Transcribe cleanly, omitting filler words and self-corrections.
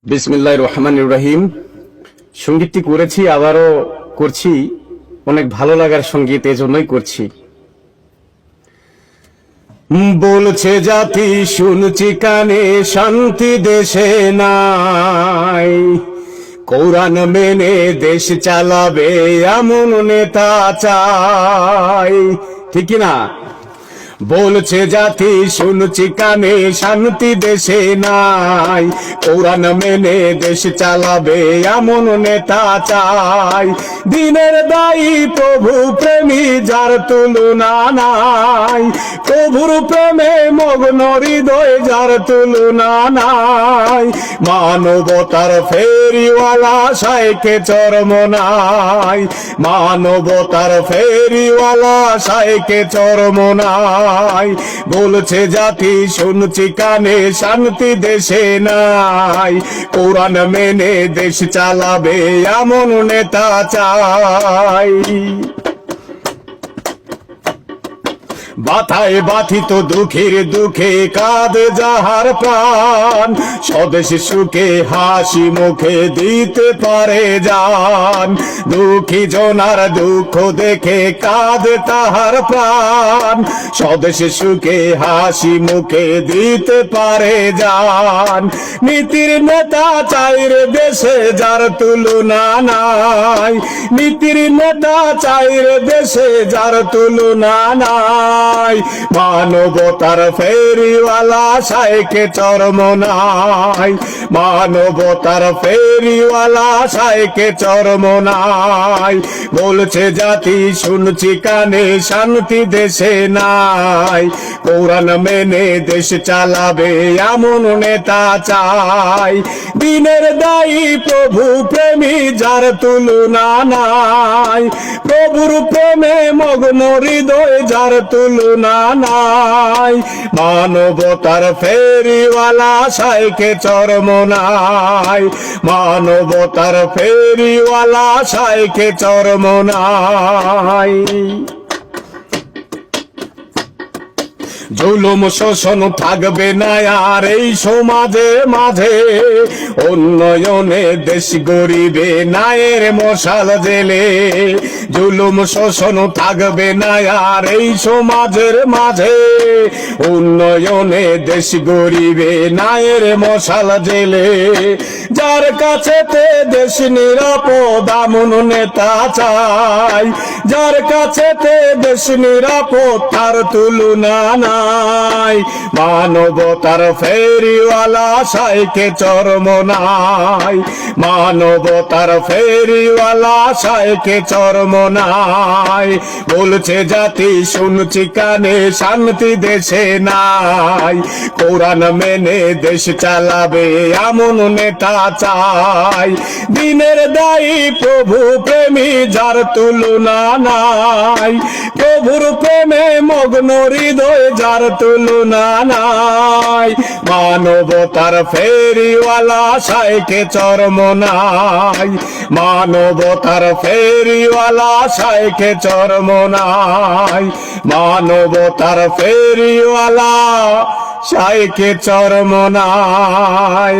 বিসমিল্লাহির রহমানির রহিম। সঙ্গীতটি করেছি, আবারও করছি, অনেক ভালো লাগার সঙ্গীত, এজন্যই করছি। বলছে জাতি শুনছি কানে, শান্তি দেশে নাই, কোরআন মেনে দেশ চালাবে এমন নেতা চাই। ঠিক না? বলছে জাতি শুনছি কানে, শান্তি দেশে নাই, কোরআন মেনে দেশ চালাবে এমন নেতা চাই। দিনের দায়ী প্রভু প্রেমী, যার তুলনা নাই, প্রভুর প্রেমে মগ্ন হৃদয়, যার তুলনা নাই। মানবতার ফেরিওয়ালা শাইখে চরমনাই, মানবতার ফেরিওয়ালা শাইখে চরমনাই। বলছে জাতি শুনছি কানে, শান্তি দেশে নাই, কোরআন মেনে দেশ চালাবে এমন নেতা চাই। বাথায় বাথিত দুঃখের দুঃখে কাঁদে যাহার প্রাণ, স্বদেশ সুখে হাসি মুখে দিতে পারে জান। দুঃখী জনার দুঃখ দেখে কাঁদে তাহার প্রাণ, স্বদেশ সুখে হাসি মুখে দিতে পারে জান। নীতির নেতা চাই রে দেশে, যার তুলনা নাই, নীতির নেতা চাই রে দেশে, যার তুলনা নাই। মানবতার ফেরিওয়ালা শাইখে চরমনাই, মানবতার ফেরিওয়ালা শাইখে চরমনাই। বলছে জাতি শুনছি কানে, শান্তি দেশে নাই, কোরআন মেনে দেশ চালাবে এমন নেতা চাই। দিনের দায়ী প্রভু প্রেমী, যার তুলনা নাই, প্রভুর প্রেমে মগ্ন হৃদয়, যার তুলনা নাই। মানবতার ফেরিওয়ালা শাইখে চরমনাই, মানবতার ফেরিওয়ালা শাইখে চরমনাই। জুলুম শোষণ থাকবে না আর এই সমাজে মাঝে, উন্নয়নে দেশ গরিবে নায়ের মশাল জেলে। জুলুম শোষণ থাকবে না আর এই সমাজের মাঝে, উন্নয়নে দেশ গরিবে নায়ের মশাল জেলে। যার কাছেতে দেশ নিরাপদ এমন নেতা চাই, যার কাছেতে দেশ নিরাপদ, তার তুলনা নাই। মানবতার ফেরিওয়ালা শাইখে চরমনাই, মানবতার ফেরিওয়ালা শাইখে চরমনাই। বলছে জাতি শুনছি কানে, শান্তি দেশে নাই, কোরআন মেনে দেশ চালাবে এমন নেতা চাই। দিনের দায়ী প্রভু প্রেমী, যার তুলনা নাই, প্রভুর প্রেমে মগ্ন হৃদয়, যার তুলনা নাই। মানবতার ফেরিওয়ালা শাইখে চরমনাই, মানবতার ফেরিওয়ালা শাইখে চরমনাই, মানবতার ফেরিওয়ালা শাইখে চরমনাই।